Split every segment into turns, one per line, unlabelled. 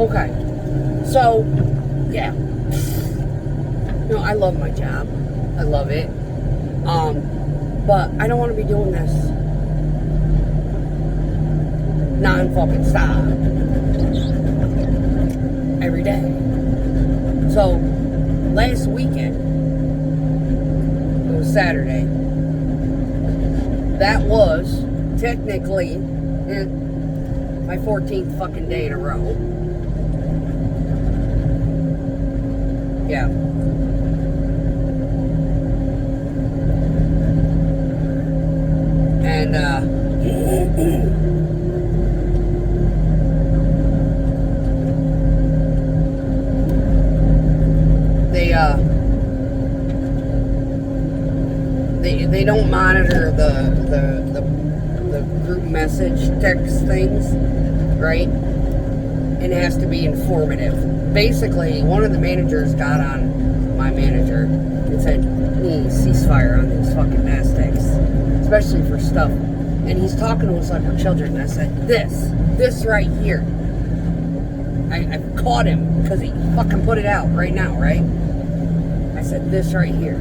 Okay. So, yeah. You know, I love my job. I love it. But I don't want to be doing this non-fucking stop every day. So, last weekend, it was Saturday, that was technically my 14th fucking day in a row. Yeah. And, they don't monitor the group message text things, right? It has to be informative. Basically, one of the managers got on my manager and said, ceasefire on these fucking mass texts, especially for stuff. And he's talking to us like we're children. And I said, this right here. I caught him because he fucking put it out right now, right? I said, this right here.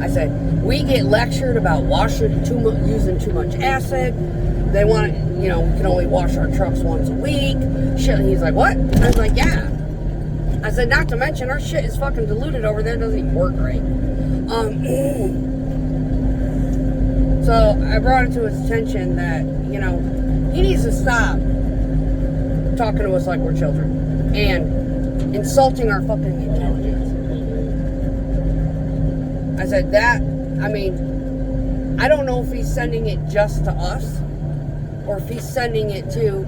I said, we get lectured about using too much acid. They want, we can only wash our trucks once a week. Shit. And he's like, what? I was like, yeah. I said, not to mention, our shit is fucking diluted over there. It doesn't even work right. So I brought it to his attention that, he needs to stop talking to us like we're children and insulting our fucking intelligence. I said I don't know if he's sending it just to us or if he's sending it to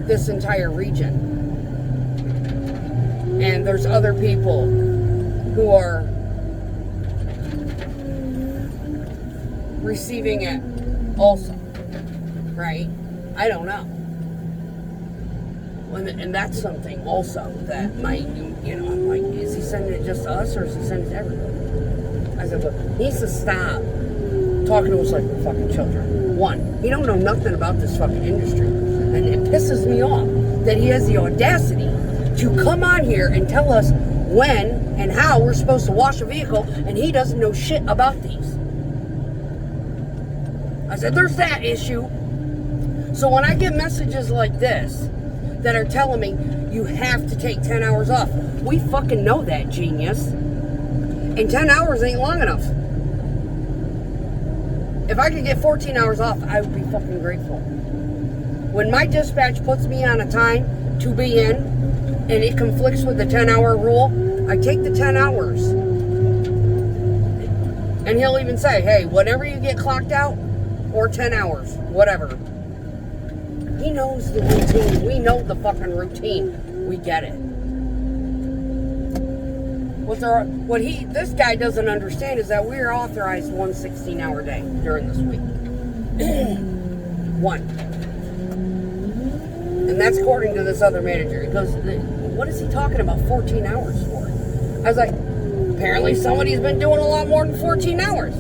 this entire region. And there's other people who are receiving it also, right? I don't know. And that's something also that might, I'm like, is he sending it just to us or is he sending it to everybody? I said, but he needs to stop talking to us like we're fucking children. One, he don't know nothing about this fucking industry. And it pisses me off that he has the audacity to come on here and tell us when and how we're supposed to wash a vehicle, and he doesn't know shit about these. I said, there's that issue. So when I get messages like this that are telling me you have to take 10 hours off, we fucking know that, genius. And 10 hours ain't long enough. If I could get 14 hours off, I would be fucking grateful. When my dispatch puts me on a time to be in, and it conflicts with the 10-hour rule, I take the 10 hours. And he'll even say, hey, whenever you get clocked out, or 10 hours, whatever. He knows the routine. We know the fucking routine. We get it. This guy doesn't understand is that we are authorized one 16-hour day during this week. One. And that's according to this other manager. He goes, what is he talking about 14 hours for? I was like, apparently somebody's been doing a lot more than 14 hours.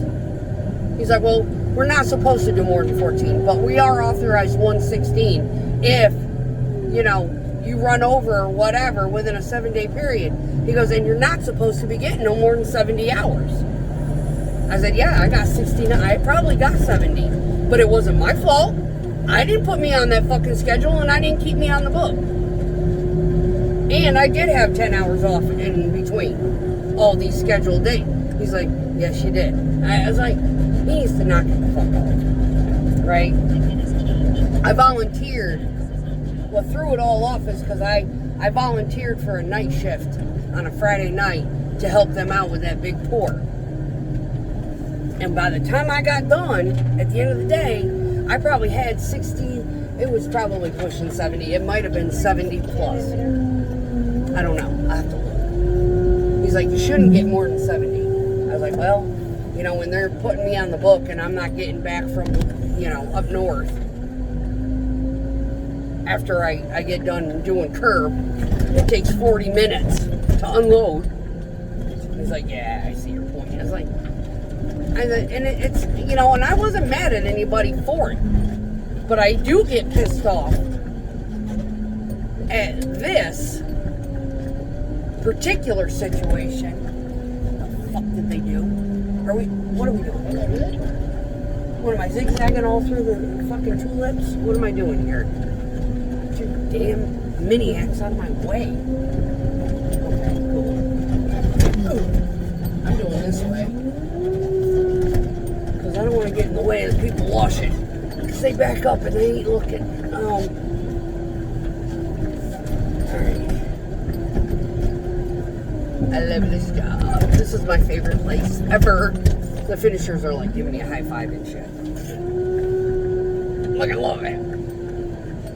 He's like, well, we're not supposed to do more than 14, but we are authorized 116 if, you run over or whatever within a 7-day period. He goes, and you're not supposed to be getting no more than 70 hours. I said, yeah, I got 69. I probably got 70, but it wasn't my fault. I didn't put me on that fucking schedule, and I didn't keep me on the book. And I did have 10 hours off in between all these scheduled dates. He's like, yes, you did. I was like, he needs to knock it the fuck off, right? I volunteered. What threw it all off is because I volunteered for a night shift on a Friday night to help them out with that big pour. And by the time I got done, at the end of the day, I probably had 60, it was probably pushing 70. It might have been 70 plus. I don't know. I have to look. He's like, you shouldn't get more than 70. I was like, well, when they're putting me on the book and I'm not getting back from, up north, after I get done doing curb, it takes 40 minutes to unload. He's like, yeah, I see your point. I was like, it's, and I wasn't mad at anybody for it, but I do get pissed off at this particular situation, what the fuck did they do? What are we doing? What am I, zigzagging all through the fucking tulips? What am I doing here? Get your damn miniacs out of my way. Okay, cool. I'm doing this way. Because I don't want to get in the way of the people washing. Because they back up and they ain't looking. Alright. I love this job. This is my favorite place ever. The finishers are like giving me a high five and shit. Like, I love it.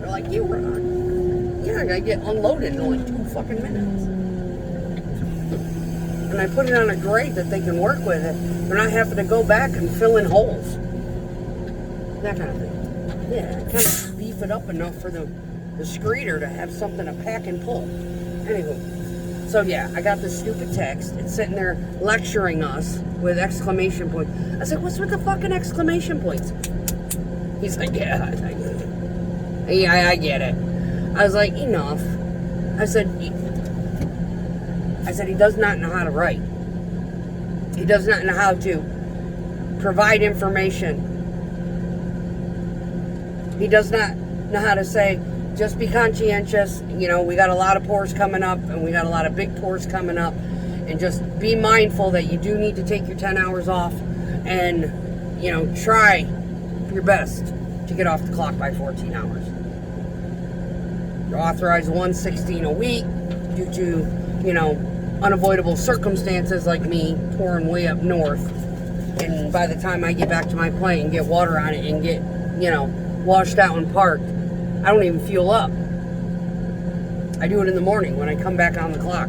They're like, you run. Yeah, I gotta get unloaded in like 2 fucking minutes. And I put it on a grade that they can work with it. They're not having to go back and fill in holes. That kind of thing. Yeah, kind of beef it up enough for the screeder to have something to pack and pull. Anywho. So yeah, I got this stupid text. It's sitting there lecturing us with exclamation points. I was like, what's with the fucking exclamation points? He's like, yeah, I get it. Yeah, I get it. I was like, enough. I said, he does not know how to write. He does not know how to provide information. He does not know how to say, just be conscientious, you know, we got a lot of pours coming up, and we got a lot of big pours coming up, and just be mindful that you do need to take your 10 hours off, and, you know, try your best to get off the clock by 14 hours. You're authorized 116 a week due to, you know, unavoidable circumstances like me pouring way up north, and by the time I get back to my plane and get water on it and get, you know, washed out and parked, I don't even fuel up. I do it in the morning when I come back on the clock.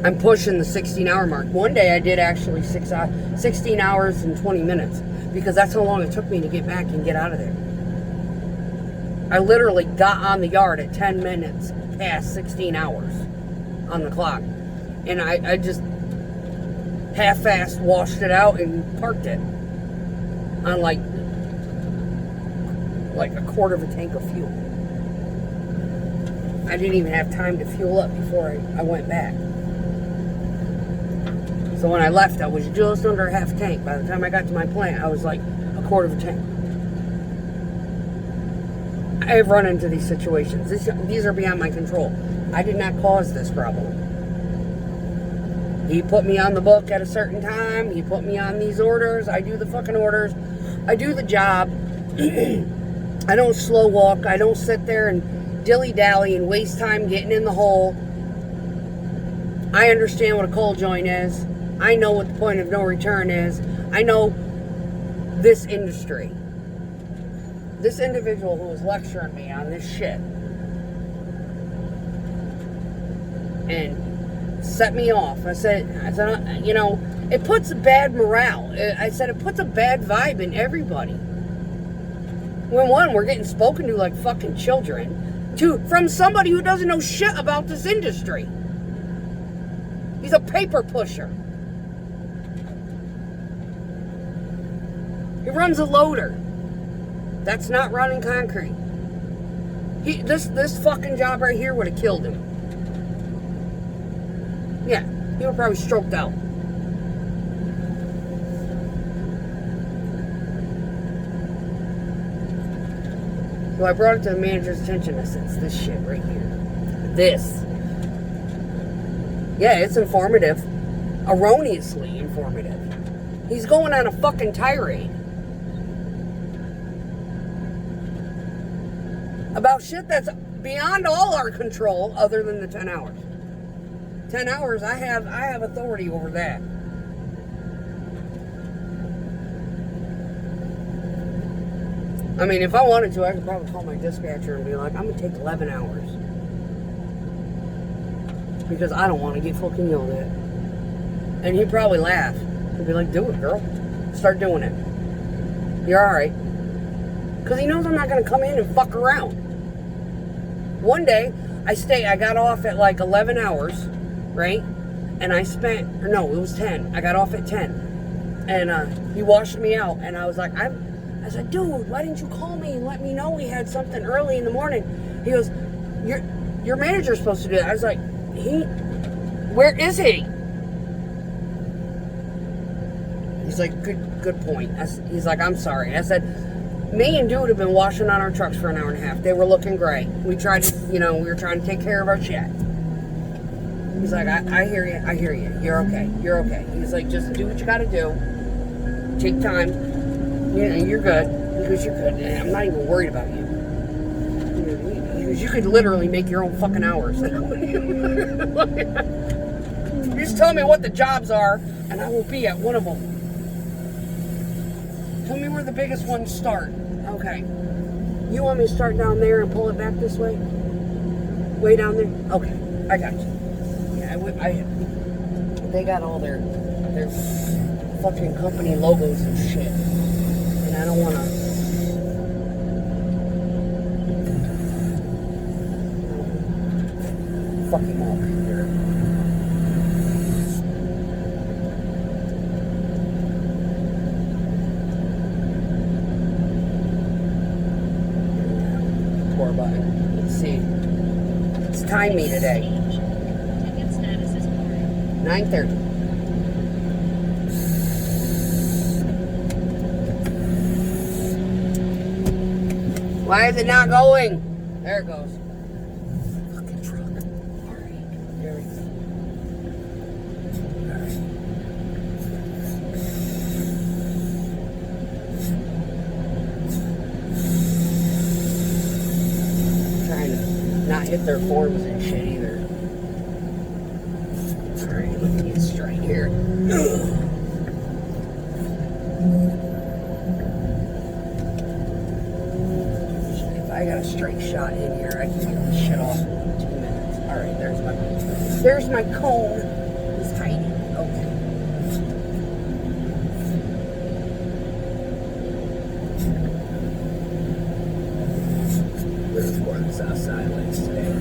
I'm pushing the 16-hour mark. One day I did actually 16 hours and 20 minutes because that's how long it took me to get back and get out of there. I literally got on the yard at 10 minutes past 16 hours on the clock. And I just half-assed washed it out and parked it on like a quarter of a tank of fuel. I didn't even have time to fuel up before I went back. So when I left, I was just under a half tank. By the time I got to my plant, I was like a quarter of a tank. I have run into these situations. These are beyond my control. I did not cause this problem. He put me on the book at a certain time. He put me on these orders. I do the fucking orders. I do the job. I don't slow walk. I don't sit there and dilly-dally and waste time getting in the hole. I understand what a cold joint is. I know what the point of no return is. I know this industry. This individual who was lecturing me on this shit and set me off. I said, you know, it puts a bad morale. I said, it puts a bad vibe in everybody. When one, we're getting spoken to like fucking children. Two, from somebody who doesn't know shit about this industry. He's a paper pusher. He runs a loader. That's not running concrete. This fucking job right here would have killed him. Yeah, he would have probably stroked out. So I brought it to the manager's attention. I said, it's this shit right here. This. Yeah, it's informative. Erroneously informative. He's going on a fucking tirade about shit that's beyond all our control other than the 10 hours. 10 hours, I have authority over that. I mean, if I wanted to, I could probably call my dispatcher and be like, I'm going to take 11 hours. Because I don't want to get fucking yelled at. And he'd probably laugh. He'd be like, do it, girl. Start doing it. You're alright. Because he knows I'm not going to come in and fuck around. One day, I got off at like 11 hours, right? And I spent, or no, it was 10. I got off at 10. And he washed me out. And I was like, I I said, dude, why didn't you call me and let me know we had something early in the morning? He goes, your manager's supposed to do that. I was like, where is he? He's like, good point. He's like, I'm sorry. I said, me and Dude have been washing on our trucks for an hour and a half. They were looking great. We tried to, we were trying to take care of our shit. He's like, I hear you. You're okay. He's like, just do what you gotta do. Take time. You're good. Because you're good. I'm not even worried about you. Because you could literally make your own fucking hours. You just tell me what the jobs are, and I will be at one of them. Tell me where the biggest ones start. Okay. You want me to start down there and pull it back this way? Way down there? Okay. I got you. Yeah, they got all their fucking company logos and shit. And I don't want to... fucking walk here. Poor button. Let's see. It's time me today. 9:30. Why is it not going? There it goes. Fucking truck. Alright. There we go. Alright. Trying to not hit their forms and shit either. Alright, let me get straight here. If I got a straight shot in here, I can get this shit off in 2 minutes. Alright, there's my cone. It's tiny. Okay. There's more of the south side lanes today.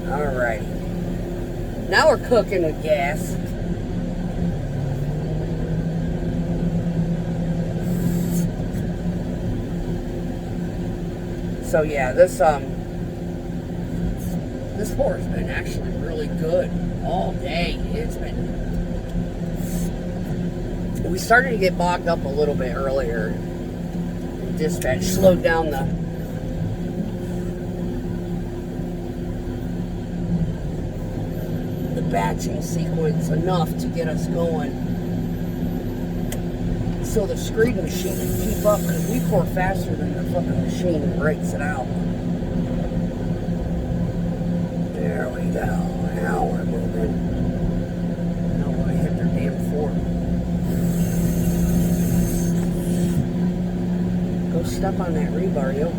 Alrighty. Now we're cooking with gas. So yeah, this pour has been actually really good all day. It's been... We started to get bogged up a little bit earlier. Dispatch slowed down the batching sequence enough to get us going, so the screen machine can keep up, because we pour faster than the fucking machine breaks it out. There we go. Now we're moving. Now I hit their damn fork. Go step on that rebar, yo.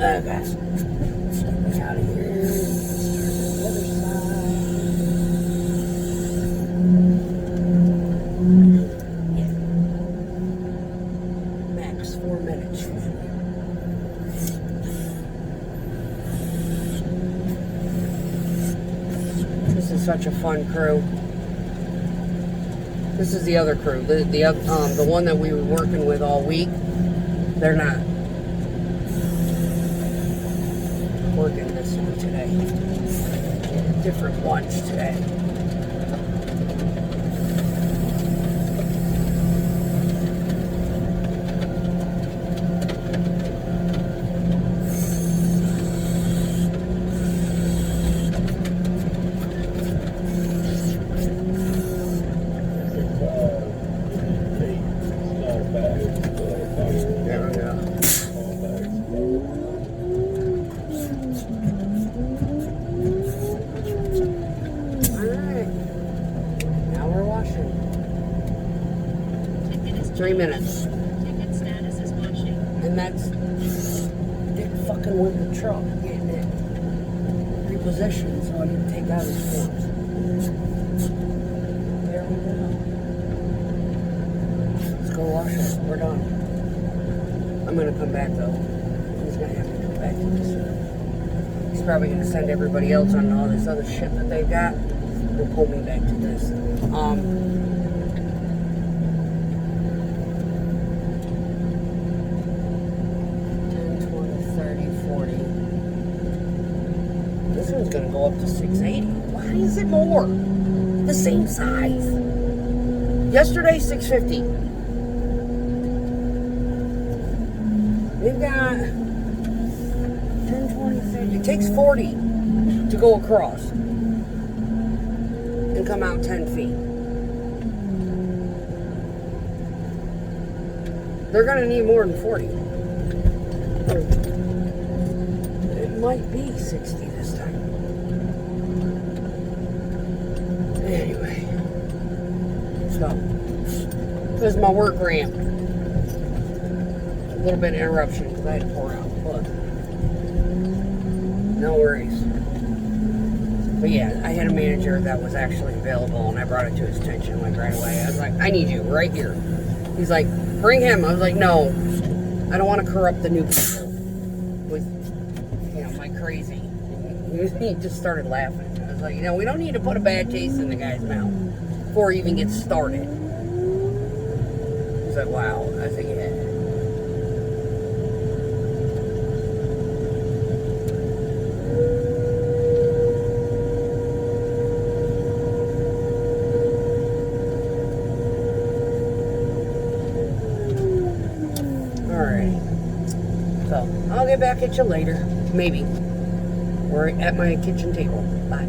Okay. Get out of here. Start the other side. Yeah. Max 4 minutes. This is such a fun crew. This is the other crew. The one that we were working with all week. They're not working this one today. Different ones today. There we go. 3 minutes.
Ticket status is watching.
And that's Dick fucking with the truck, getting it repositioned so I can take out his forms. There we go. Let's go wash it. We're done. I'm gonna come back though. He's gonna have to come back to this. He's probably gonna send everybody else on all this other shit that they've got. He'll pull me back to this. 40. This one's gonna go up to 680. Why is it more? The same size. Yesterday, 650. We've got 10, 20, 30. It takes 40 to go across and come out 10 feet. They're gonna need more than 40. Might be 60 this time. Anyway, so this is my work ramp. A little bit of interruption because I had to pour out, but no worries. But yeah, I had a manager that was actually available, and I brought it to his attention like right away. I was like, I need you right here. He's like, bring him. I was like, no, I don't want to corrupt the new people with crazy. He just started laughing. I was like, we don't need to put a bad taste in the guy's mouth before he even gets started. He's like, wow. I was like, yeah. Alright. So, I'll get back at you later. Maybe. Or at my kitchen table. Bye.